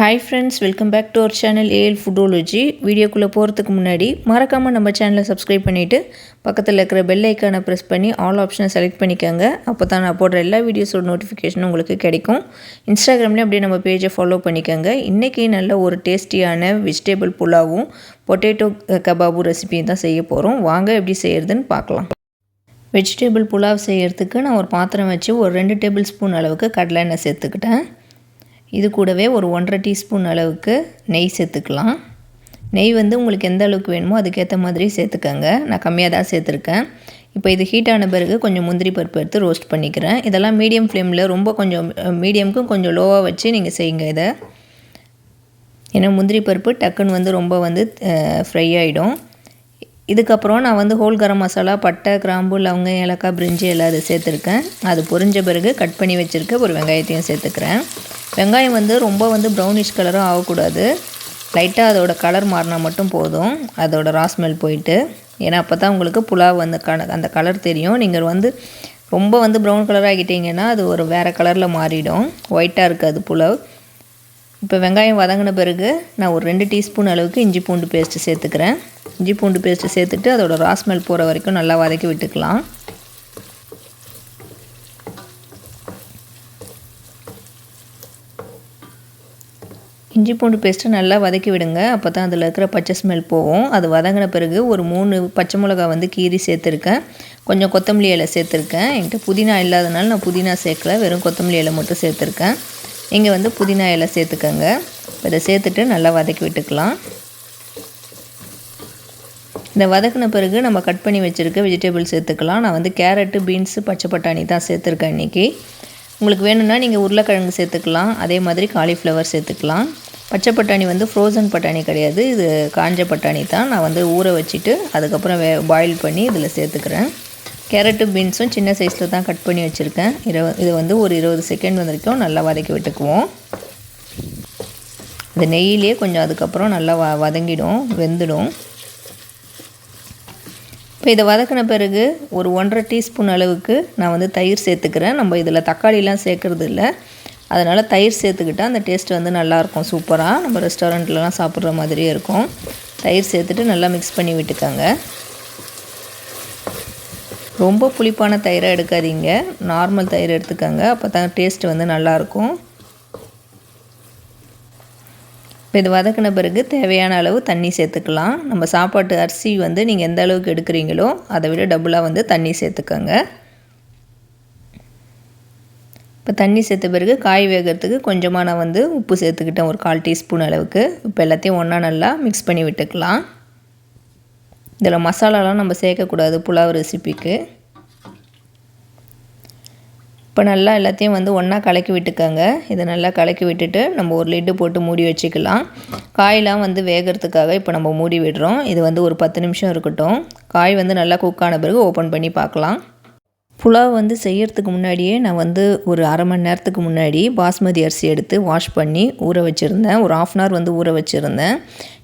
Hi friends, welcome back to our channel AL foodology. வீடியோக்குள்ள போறதுக்கு முன்னாடி மறக்காம நம்ம சேனலை சப்ஸ்கிரைப் பண்ணிட்டு பக்கத்துல இருக்கிற பெல் ஐகானை பிரஸ் பண்ணி ஆல் ஆப்ஷனை செலக்ட் பண்ணிக்கங்க. அப்பதான் நான் போடுற எல்லா வீடியோஸோட நோட்டிஃபிகேஷனும் உங்களுக்கு கிடைக்கும். இன்ஸ்டாகிராம்லயே அப்படியே நம்ம பேஜை ஃபாலோ பண்ணிக்கங்க. இன்னைக்கு நல்ல ஒரு டேஸ்டியான வெஜிடபிள் புலாவும் பொட்டேட்டோ கபாபு ரெசிபியும் தான் செய்ய போறோம். வாங்க எப்படி செய்யறதுன்னு பார்க்கலாம். வெஜிடபிள் புலாவ் செய்யறதுக்கு நான் ஒரு பாத்திரம் வச்சு ஒரு 2 டேபிள் ஸ்பூன் அளவுக்கு கடலை எண்ணெய் சேர்த்துக்கிட்டேன். இது கூடவே ஒரு 1.5 டீஸ்பூன் அளவுக்கு நெய் சேர்த்துக்கலாம். நெய் வந்து உங்களுக்கு எந்த அளவுக்கு வேணுமோ அதுக்கேற்ற மாதிரி சேர்த்துக்கங்க. நான் கம்மியாக தான் சேர்த்துருக்கேன். இப்போ இது ஹீட் ஆன பிறகு கொஞ்சம் முந்திரி பருப்பு எடுத்து ரோஸ்ட் பண்ணிக்கிறேன். இதெல்லாம் மீடியம் ஃப்ளேமில் ரொம்ப கொஞ்சம் மீடியமுக்கும் கொஞ்சம் லோவாக வச்சு நீங்கள் செய்யுங்க இதை. ஏன்னா முந்திரி பருப்பு டக்குன்னு வந்து ரொம்ப வந்து ஃப்ரை ஆகிடும். இதுக்கப்புறம் நான் வந்து ஹோல் கரம் மசாலா, பட்டை, கிராம்பு, லவங்கம், ஏலக்காய், பிரிஞ்சி எல்லாம் இது சேர்த்துருக்கேன். அது பொரிஞ்ச பிறகு கட் பண்ணி வச்சுருக்க ஒரு வெங்காயத்தையும் சேர்த்துக்கிறேன். வெங்காயம் வந்து ரொம்ப வந்து ப்ரௌனிஷ் கலரும் ஆகக்கூடாது. லைட்டாக அதோட கலர் மாறினா மட்டும் போதும், அதோட ராஸ்மெல் போயிட்டு. ஏன்னா அப்போ தான் உங்களுக்கு புலாவ் வந்து அந்த கலர் தெரியும். நீங்கள் வந்து ரொம்ப வந்து ப்ரௌன் கலர் ஆகிட்டிங்கன்னா அது ஒரு வேறு கலரில் மாறிடும், ஒயிட்டாக இருக்காது புலாவ். இப்போ வெங்காயம் வதங்கின பிறகு நான் ஒரு 2 டீஸ்பூன் அளவுக்கு இஞ்சி பூண்டு பேஸ்ட்டு சேர்த்துக்கிறேன். இஞ்சி பூண்டு பேஸ்ட்டு சேர்த்துட்டு அதோட ராஸ்மெல் போகிற வரைக்கும் நல்லா வதக்கி விட்டுக்கலாம். இஞ்சி பூண்டு பேஸ்ட்டு நல்லா வதக்கி விடுங்க. அப்போ தான் அதில் இருக்கிற பச்சை ஸ்மெல் போகும். அது வதங்கின பிறகு ஒரு 3 பச்சை மிளகா வந்து கீரி சேர்த்துருக்கேன். கொஞ்சம் கொத்தமல்லி இலை சேர்த்துருக்கேன். என்கிட்ட புதினா இல்லாதனால நான் புதினா சேர்க்கல, வெறும் கொத்தமல்லி இலை மட்டும் சேர்த்துருக்கேன். இங்கே வந்து புதினா இலை சேர்த்துக்கங்க. இதை சேர்த்துட்டு நல்லா வதக்கி விட்டுக்கலாம். இந்த வதக்கின பிறகு நம்ம கட் பண்ணி வச்சுருக்க வெஜிடபிள் சேர்த்துக்கலாம். நான் வந்து கேரட்டு, பீன்ஸு, பச்சை பட்டாணி தான் சேர்த்துருக்கேன் இன்றைக்கி. உங்களுக்கு வேணும்னா நீங்கள் உருளைக்கிழங்கு சேர்த்துக்கலாம், அதே மாதிரி காலிஃப்ளவர் சேர்த்துக்கலாம். பச்சை பட்டாணி வந்து ஃப்ரோசன் பட்டாணி கிடையாது, இது காஞ்ச பட்டாணி தான். நான் வந்து ஊற வச்சுட்டு அதுக்கப்புறம் பாயில் பண்ணி இதில் சேர்த்துக்கிறேன். கேரட்டு, பீன்ஸும் சின்ன சைஸில் தான் கட் பண்ணி வச்சுருக்கேன். இது வந்து ஒரு 20 செகண்ட் வரைக்கும் நல்லா வதக்கி விட்டுக்குவோம். இந்த நெய்யிலே கொஞ்சம் அதுக்கப்புறம் நல்லா வதங்கிடும், வெந்துடும். இப்போ இதை வதக்கின பிறகு ஒரு 1.5 டீஸ்பூன் அளவுக்கு நான் வந்து தயிர் சேர்த்துக்கிறேன். நம்ம இதில் தக்காளிலாம் சேர்க்குறது இல்லை, அதனால் தயிர் சேர்த்துக்கிட்டால் அந்த டேஸ்ட் வந்து நல்லாயிருக்கும், சூப்பராக நம்ம ரெஸ்டாரண்ட்லலாம் சாப்பிட்ற மாதிரியே இருக்கும். தயிர் சேர்த்துட்டு நல்லா மிக்ஸ் பண்ணி விட்டுக்கோங்க. ரொம்ப புளிப்பான தயிராக எடுக்காதீங்க, நார்மல் தயிர் எடுத்துக்கோங்க, அப்போ தான் டேஸ்ட் வந்து நல்லாயிருக்கும். இப்போ இது வதக்கின பிறகு தேவையான அளவு தண்ணி சேர்த்துக்கலாம். நம்ம சாப்பாட்டு அரிசி வந்து நீங்கள் எந்த அளவுக்கு எடுக்கிறீங்களோ அதை விட டபுளாக வந்து தண்ணி சேர்த்துக்கோங்க. இப்போ தண்ணி சேர்த்த பிறகு காய் வேகிறதுக்கு கொஞ்சமாக நான் வந்து உப்பு சேர்த்துக்கிட்டேன், ஒரு 1/4 டீஸ்பூன் அளவுக்கு. இப்போ எல்லாத்தையும் ஒன்றா நல்லா மிக்ஸ் பண்ணி விட்டுக்கலாம். இதில் மசாலாலாம் நம்ம சேர்க்கக்கூடாது புலாவ் ரெசிபிக்கு. இப்போ நல்லா எல்லாத்தையும் வந்து ஒன்றா கலக்கி விட்டுக்கோங்க. இதை நல்லா கலக்கி விட்டுட்டு நம்ம ஒரு லிட்டு போட்டு மூடி வச்சுக்கலாம். காயெலாம் வந்து வேகிறதுக்காக இப்போ நம்ம மூடி விடுறோம். இது வந்து ஒரு 10 நிமிஷம் இருக்கட்டும். காய் வந்து நல்லா குக் ஆன பிறகு ஓப்பன் பண்ணி பார்க்கலாம். புலாவ் வந்து செய்யறதுக்கு முன்னாடியே நான் வந்து ஒரு 1/2 மணி நேரத்துக்கு முன்னாடி பாஸ்மதி அரிசி எடுத்து வாஷ் பண்ணி ஊற வச்சுருந்தேன். ஒரு 1/2 அன் ஹவர் வந்து ஊற வச்சுருந்தேன்.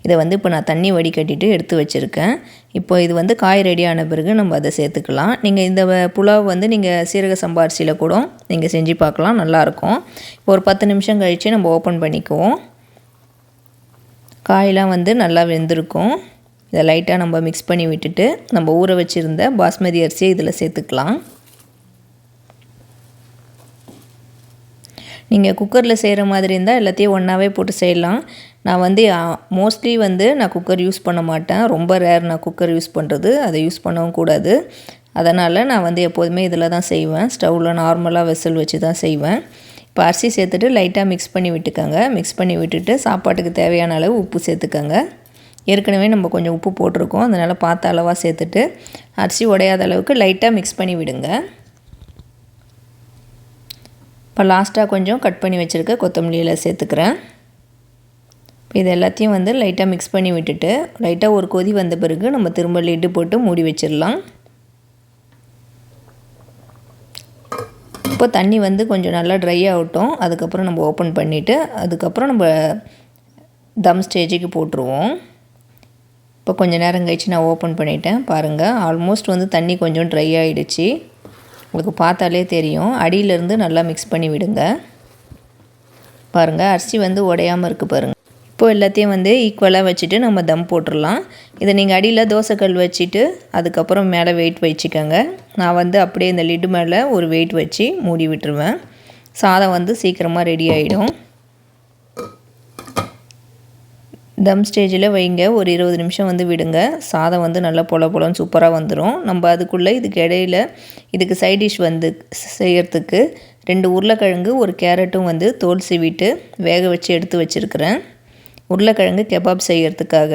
இதை வந்து இப்போ நான் தண்ணி வடிகட்டிட்டு எடுத்து வச்சுருக்கேன். இப்போ இது வந்து காய் ரெடியான பிறகு நம்ம அதை சேர்த்துக்கலாம். நீங்கள் இந்த புலாவ் வந்து நீங்கள் சீரக சம்பா அரிசியில் கூட நீங்கள் செஞ்சு பார்க்கலாம், நல்லாயிருக்கும். இப்போ ஒரு 10 நிமிஷம் கழித்து நம்ம ஓப்பன் பண்ணிக்குவோம். காயெலாம் வந்து நல்லா வெந்திருக்கும். இதை லைட்டாக நம்ம மிக்ஸ் பண்ணி விட்டுட்டு நம்ம ஊற வச்சுருந்த பாஸ்மதி அரிசியை இதில் சேர்த்துக்கலாம். நீங்கள் குக்கரில் செய்கிற மாதிரி இருந்தால் எல்லாத்தையும் ஒன்றாவே போட்டு செய்யலாம். நான் வந்து மோஸ்ட்லி வந்து நான் குக்கர் யூஸ் பண்ண மாட்டேன், ரொம்ப ரேர் நான் குக்கர் யூஸ் பண்ணுறது, அதை யூஸ் பண்ணவும் கூடாது. அதனால் நான் வந்து எப்போதுமே இதில் தான் செய்வேன். ஸ்டவ்வில் நார்மலாக வெசல் வச்சு தான் செய்வேன். இப்போ அரிசி சேர்த்துட்டு லைட்டாக மிக்ஸ் பண்ணி விட்டுக்கோங்க. மிக்ஸ் பண்ணி விட்டுட்டு சாப்பாட்டுக்கு தேவையான அளவு உப்பு சேர்த்துக்கோங்க. ஏற்கனவே நம்ம கொஞ்சம் உப்பு போட்டிருக்கோம், அதனால் பார்த்த அளவாக சேர்த்துட்டு அரிசி உடையாத அளவுக்கு லைட்டாக மிக்ஸ் பண்ணி விடுங்க. இப்போ லாஸ்ட்டாக கொஞ்சம் கட் பண்ணி வச்சுருக்க கொத்தமல்லி இலை சேர்த்துக்கிறேன். இப்போ இது எல்லாத்தையும் வந்து லைட்டாக மிக்ஸ் பண்ணி விட்டுட்டு லைட்டாக ஒரு கொதி வந்த பிறகு நம்ம திரும்ப லிட்டு போட்டு மூடி வச்சிடலாம். இப்போ தண்ணி வந்து கொஞ்சம் நல்லா ட்ரை ஆகட்டும். அதுக்கப்புறம் நம்ம ஓப்பன் பண்ணிவிட்டு அதுக்கப்புறம் நம்ம தம் ஸ்டேஜுக்கு போட்டுருவோம். இப்போ கொஞ்சம் நேரம் கழிச்சு நான் ஓப்பன் பண்ணிட்டேன். பாருங்கள், ஆல்மோஸ்ட் வந்து தண்ணி கொஞ்சம் ட்ரை ஆகிடுச்சு. உங்களுக்கு பார்த்தாலே தெரியும். அடியிலேருந்து நல்லா மிக்ஸ் பண்ணி விடுங்க. பாருங்கள் அரிசி வந்து உடையாமல் இருக்குது பாருங்கள். இப்போது எல்லாத்தையும் வந்து ஈக்குவலாக வச்சுட்டு நம்ம தம் போட்டுடலாம். இதை நீங்கள் அடியில் தோசைக்கல் வச்சுட்டு அதுக்கப்புறம் மேலே வெயிட் வச்சுக்கோங்க. நான் வந்து அப்படியே இந்த லிட்டு மேலே ஒரு வெயிட் வச்சு மூடி விட்டுருவேன். சாதம் வந்து சீக்கிரமாக ரெடி ஆகிடும். தம் ஸ்டேஜில் வைங்க, ஒரு 20 நிமிஷம் வந்து விடுங்க. சாதம் வந்து நல்லா பொலன்னு சூப்பராக வந்துடும். நம்ம அதுக்குள்ளே இதுக்கு இடையில் இதுக்கு சைட் டிஷ் வந்து செய்கிறதுக்கு 2 உருளைக்கிழங்கு, ஒரு கேரட்டும் வந்து தோல் சீவிட்டு வேக வச்சு எடுத்து வச்சுருக்கிறேன். உருளைக்கிழங்கு கெபாப் செய்கிறதுக்காக.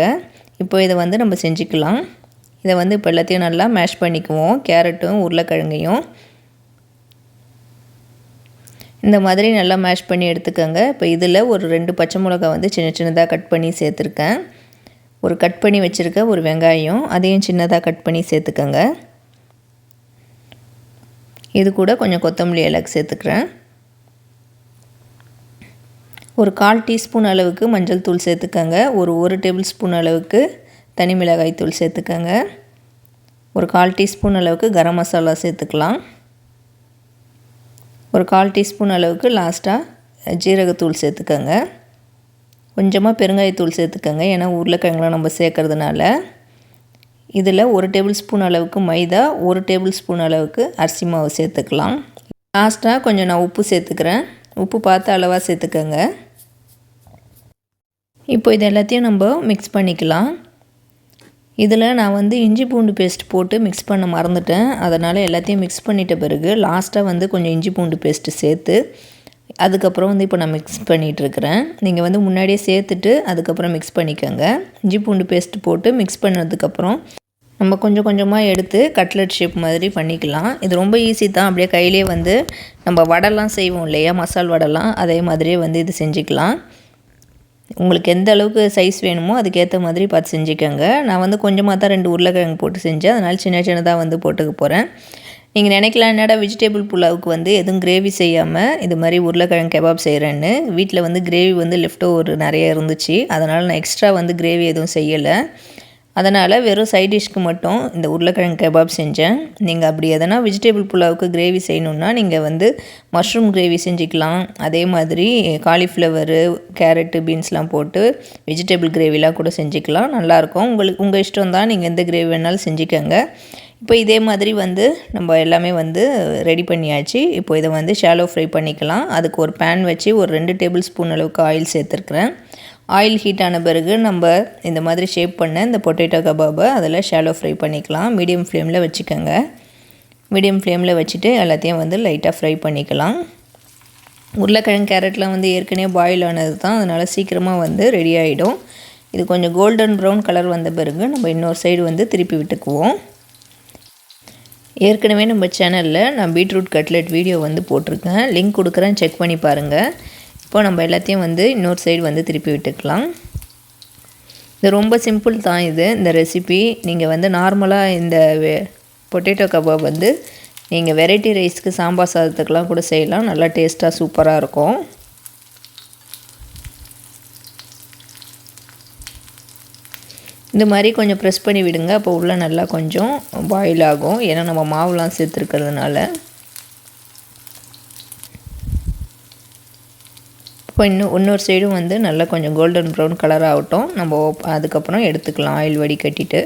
இப்போ இதை வந்து நம்ம செஞ்சுக்கலாம். இதை வந்து இப்போ எல்லாத்தையும் நல்லா மேஷ் பண்ணிக்குவோம். கேரட்டும் உருளைக்கிழங்கையும் இந்த மாதிரி நல்லா மேஷ் பண்ணி எடுத்துக்கோங்க. இப்போ இதில் ஒரு 2 பச்சை மிளகா வந்து சின்னதாக கட் பண்ணி சேர்த்துருக்கேன். ஒரு கட் பண்ணி வச்சுருக்க ஒரு வெங்காயம், அதையும் சின்னதாக கட் பண்ணி சேர்த்துக்கோங்க. இது கூட கொஞ்சம் கொத்தமல்லி இலை சேர்த்துக்கிறேன். ஒரு 1/4 டீஸ்பூன் அளவுக்கு மஞ்சள் தூள் சேர்த்துக்கோங்க. ஒரு டேபிள் ஸ்பூன் அளவுக்கு தனி மிளகாய் தூள் சேர்த்துக்கோங்க. ஒரு 1/4 டீஸ்பூன் அளவுக்கு கரம் மசாலா சேர்த்துக்கலாம். ஒரு 1/4 டீஸ்பூன் அளவுக்கு லாஸ்ட்டாக ஜீரகத்தூள் சேர்த்துக்கோங்க. கொஞ்சமாக பெருங்காயத்தூள் சேர்த்துக்கோங்க, ஏன்னா உருளைக்கிழங்குலாம் நம்ம சேர்க்கறதுனால. இதில் 1 டேபிள் ஸ்பூன் அளவுக்கு மைதா, 1 டேபிள் ஸ்பூன் அளவுக்கு அரிசி மாவு சேர்த்துக்கலாம். லாஸ்ட்டாக கொஞ்சம் நான் உப்பு சேர்த்துக்கிறேன். உப்பு பார்த்து அளவாக சேர்த்துக்கோங்க. இப்போ இது எல்லாத்தையும் நம்ம மிக்ஸ் பண்ணிக்கலாம். இதில் நான் வந்து இஞ்சி பூண்டு பேஸ்ட் போட்டு மிக்ஸ் பண்ண மறந்துட்டேன். அதனால் எல்லாத்தையும் மிக்ஸ் பண்ணிட்ட பிறகு லாஸ்ட்டாக வந்து கொஞ்சம் இஞ்சி பூண்டு பேஸ்ட்டு சேர்த்து அதுக்கப்புறம் வந்து இப்போ நான் மிக்ஸ் பண்ணிகிட்ருக்கிறேன். நீங்கள் வந்து முன்னாடியே சேர்த்துட்டு அதுக்கப்புறம் மிக்ஸ் பண்ணிக்கோங்க. இஞ்சி பூண்டு பேஸ்ட்டு போட்டு மிக்ஸ் பண்ணதுக்கப்புறம் நம்ம கொஞ்சம் கொஞ்சமாக எடுத்து கட்லெட் ஷேப் மாதிரி பண்ணிக்கலாம். இது ரொம்ப ஈஸி தான். அப்படியே கையிலே வந்து நம்ம வடைலாம் செய்வோம் இல்லையா, மசால் வடைலாம், அதே மாதிரியே வந்து இது செஞ்சுக்கலாம். உங்களுக்கு எந்த அளவுக்கு சைஸ் வேணுமோ அதுக்கேற்ற மாதிரி பார்த்து செஞ்சுக்கோங்க. நான் வந்து கொஞ்சமாக தான் 2 உருளைக்கிழங்கு போட்டு செஞ்சேன். அதனால் சின்னதாக வந்து போட்டுக்க போகிறேன். நீங்கள் நினைக்கலாம் என்னடா வெஜிடபிள் புலாவுக்கு வந்து எதுவும் கிரேவி செய்யாமல் இது மாதிரி உருளைக்கிழங்கு கெபாப் செய்கிறேன்னு. வீட்டில் வந்து கிரேவி வந்து லெஃப்ட் ஓவர் நிறைய இருந்துச்சு. அதனால் நான் எக்ஸ்ட்ரா வந்து கிரேவி எதுவும் செய்யலை. அதனால் வெறும் சைட் டிஷ்க்கு மட்டும் இந்த உருளைக்கிழங்கு கெபாப் செஞ்சேன். நீங்கள் அப்படி எதனா வெஜிடபிள் புலாவுக்கு கிரேவி செய்யணுன்னா நீங்கள் வந்து மஷ்ரூம் கிரேவி செஞ்சுக்கலாம். அதே மாதிரி காலிஃப்ளவரு, கேரட்டு, பீன்ஸ்லாம் போட்டு வெஜிடபிள் கிரேவிலாம் கூட செஞ்சுக்கலாம். நல்லாயிருக்கும். உங்கள் இஷ்டம் தான், நீங்கள் எந்த கிரேவி வேணாலும் செஞ்சுக்கோங்க. இப்போ இதே மாதிரி வந்து நம்ம எல்லாமே வந்து ரெடி பண்ணியாச்சு. இப்போ இதை வந்து ஷாலோ ஃப்ரை பண்ணிக்கலாம். அதுக்கு ஒரு பேன் வச்சு ஒரு 2 டேபிள் ஸ்பூன் அளவுக்கு ஆயில் சேர்த்துருக்குறேன். ஆயில் ஹீட் ஆன பிறகு நம்ம இந்த மாதிரி ஷேப் பண்ண இந்த பொட்டேட்டோ கபாபை அதில் ஷாலோ ஃப்ரை பண்ணிக்கலாம். மீடியம் ஃப்ளேமில் வச்சுக்கோங்க. மீடியம் ஃப்ளேமில் வச்சுட்டு எல்லாத்தையும் வந்து லைட்டாக ஃப்ரை பண்ணிக்கலாம். உருளைக்கிழங்கு கேரட்லாம் வந்து ஏற்கனவே பாயில் ஆனது தான், அதனால் சீக்கிரமாக வந்து ரெடி ஆகிடும். இது கொஞ்சம் கோல்டன் ப்ரௌன் கலர் வந்த பிறகு நம்ம இன்னொரு சைடு வந்து திருப்பி விட்டுக்குவோம். ஏற்கனவே நம்ம சேனலில் நான் பீட்ரூட் கட்லெட் வீடியோ வந்து போட்டிருக்கேன், லிங்க் கொடுக்குறேன், செக் பண்ணி பாருங்கள். இப்போ நம்ம எல்லாத்தையும் வந்து இன்னொரு சைடு வந்து திருப்பி விட்டுக்கலாம். இது ரொம்ப சிம்பிள் தான் இந்த ரெசிபி. நீங்கள் வந்து நார்மலாக இந்த பொட்டேட்டோ கபாப் வந்து நீங்கள் வெரைட்டி ரைஸ்க்கு, சாம்பார் சாதத்துக்கெலாம் கூட செய்யலாம். நல்லா டேஸ்ட்டாக சூப்பராக இருக்கும். இந்த மாதிரி கொஞ்சம் ப்ரெஸ் பண்ணி விடுங்க. அப்போ உள்ளே நல்லா கொஞ்சம் பாயில் ஆகும். ஏன்னா நம்ம மாவுலாம் சேர்த்துருக்கிறதுனால. இப்போ இன்னொரு சைடும் வந்து நல்லா கொஞ்சம் கோல்டன் ப்ரௌன் கலர் ஆகட்டும். நம்ம அதுக்கப்புறம் எடுத்துக்கலாம் ஆயில் வடிகட்டிட்டு.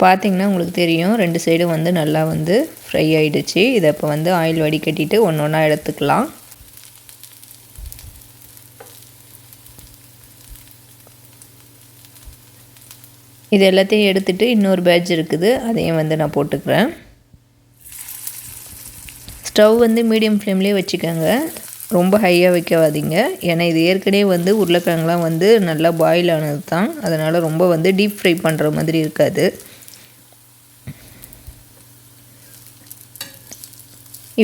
பார்த்திங்கன்னா உங்களுக்கு தெரியும் 2 சைடும் வந்து நல்லா வந்து ஃப்ரை ஆகிடுச்சு. இதை இப்போ வந்து ஆயில் வடிகட்டிட்டு ஒன்று ஒன்றா எடுத்துக்கலாம். இது எல்லாத்தையும் எடுத்துகிட்டு இன்னொரு பேட்ச் இருக்குது, அதையும் வந்து நான் போட்டுக்கிறேன். ஸ்டவ் வந்து மீடியம் ஃப்ளேம்லேயே வச்சுக்கோங்க, ரொம்ப ஹையாக வைக்காதீங்க. ஏன்னா இது ஏற்கனவே வந்து உருளைக்கிழங்குலாம் வந்து நல்லா பாயில் ஆனது தான், அதனால் ரொம்ப வந்து டீப் ஃப்ரை பண்ணுற மாதிரி இருக்காது.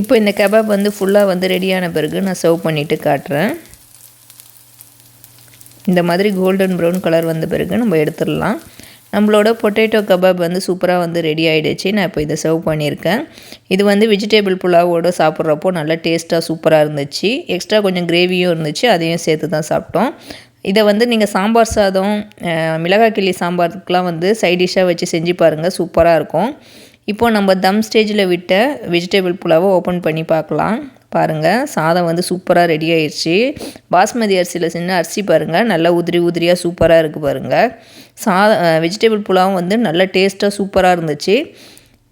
இப்போ இந்த கபாப் வந்து ஃபுல்லாக வந்து ரெடியான பிறகு நான் சர்வ் பண்ணிவிட்டு காட்டுறேன். இந்த மாதிரி கோல்டன் ப்ரௌன் கலர் வந்த பிறகு நம்ம எடுத்துடலாம். நம்மளோட பொட்டேட்டோ கபாப் வந்து சூப்பராக வந்து ரெடி ஆகிடுச்சு. நான் இப்போ இதை சர்வ் பண்ணியிருக்கேன். இது வந்து வெஜிடபிள் புலாவோடு சாப்பிட்றப்போ நல்லா டேஸ்ட்டாக சூப்பராக இருந்துச்சு. எக்ஸ்ட்ரா கொஞ்சம் கிரேவியும் இருந்துச்சு, அதையும் சேர்த்து தான் சாப்பிட்டோம். இதை வந்து நீங்கள் சாம்பார் சாதம், மிளகாய் கிள்ளி சாம்பாருக்குலாம் வந்து சைட் டிஷ்ஷாக வச்சு செஞ்சு பாருங்கள், சூப்பராக இருக்கும். இப்போது நம்ம தம் ஸ்டேஜில் விட்ட வெஜிடபிள் புலாவை ஓப்பன் பண்ணி பார்க்கலாம். பாருங்கள் சாதம் வந்து சூப்பராக ரெடி ஆயிடுச்சு. பாஸ்மதி அரிசியில் செஞ்ச அரிசி பாருங்கள் நல்லா உதிரி உதிரியாக சூப்பராக இருக்குது பாருங்கள். வெஜிடபிள் புலாவும் வந்து நல்ல டேஸ்ட்டாக சூப்பராக இருந்துச்சு.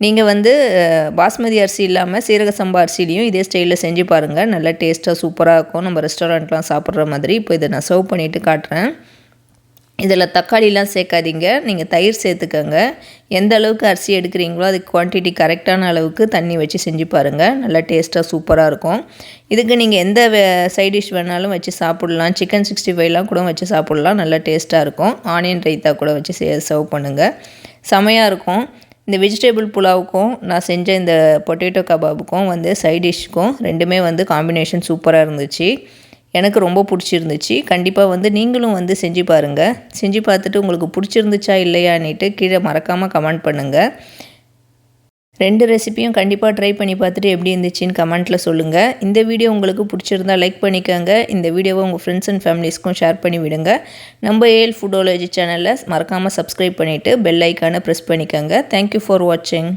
நீங்கள் வந்து பாஸ்மதி அரிசி இல்லாமல் சீரக சம்பா அரிசிலையும் இதே ஸ்டைலில் செஞ்சு பாருங்கள். நல்லா டேஸ்ட்டாக சூப்பராக இருக்கும். நம்ம ரெஸ்டாரண்ட்லாம் சாப்பிட்ற மாதிரி. இப்போ இதை நான் சர்வ் பண்ணிவிட்டு காட்டுறேன். இதில் தக்காளிலாம் சேர்க்காதீங்க, நீங்கள் தயிர் சேர்த்துக்கோங்க. எந்த அளவுக்கு அரிசி எடுக்கிறீங்களோ அதுக்கு குவான்டிட்டி கரெக்டான அளவுக்கு தண்ணி வச்சு செஞ்சு பாருங்கள். நல்லா டேஸ்ட்டாக சூப்பராக இருக்கும். இதுக்கு நீங்கள் எந்த சைட் டிஷ் வேணாலும் வச்சு சாப்பிட்லாம். சிக்கன் 65லாம் கூட வச்சு சாப்பிட்லாம். நல்லா டேஸ்ட்டாக இருக்கும். ஆனியன் ரைத்தா கூட வச்சு சர்வ் பண்ணுங்கள். செமையாக இருக்கும். இந்த வெஜிடபிள் புலாவுக்கும் நான் செஞ்ச இந்த பொட்டேட்டோ கபாபுக்கும் வந்து சைட் டிஷ்க்கும் ரெண்டுமே வந்து காம்பினேஷன் சூப்பராக இருந்துச்சு. எனக்கு ரொம்ப பிடிச்சிருந்துச்சு. கண்டிப்பாக வந்து நீங்களும் வந்து செஞ்சு பாருங்கள். செஞ்சு பார்த்துட்டு உங்களுக்கு பிடிச்சிருந்துச்சா இல்லையான்னுட்டு கீழே மறக்காமல் கமெண்ட் பண்ணுங்கள். 2 ரெசிப்பியும் கண்டிப்பாக ட்ரை பண்ணி பார்த்துட்டு எப்படி இருந்துச்சுன்னு கமெண்ட்டில் சொல்லுங்கள். இந்த வீடியோ உங்களுக்கு பிடிச்சிருந்தால் லைக் பண்ணிக்கோங்க. இந்த வீடியோவை உங்கள் ஃப்ரெண்ட்ஸ் அண்ட் ஃபேமிலிஸ்க்கும் ஷேர் பண்ணி விடுங்க. நம்ம ஏஎல் ஃபுடோலஜி சேனலை மறக்காமல் சப்ஸ்கிரைப் பண்ணிவிட்டு பெல் ஐக்கானை ப்ரெஸ் பண்ணிக்கோங்க. தேங்க்யூ ஃபார் வாட்சிங்.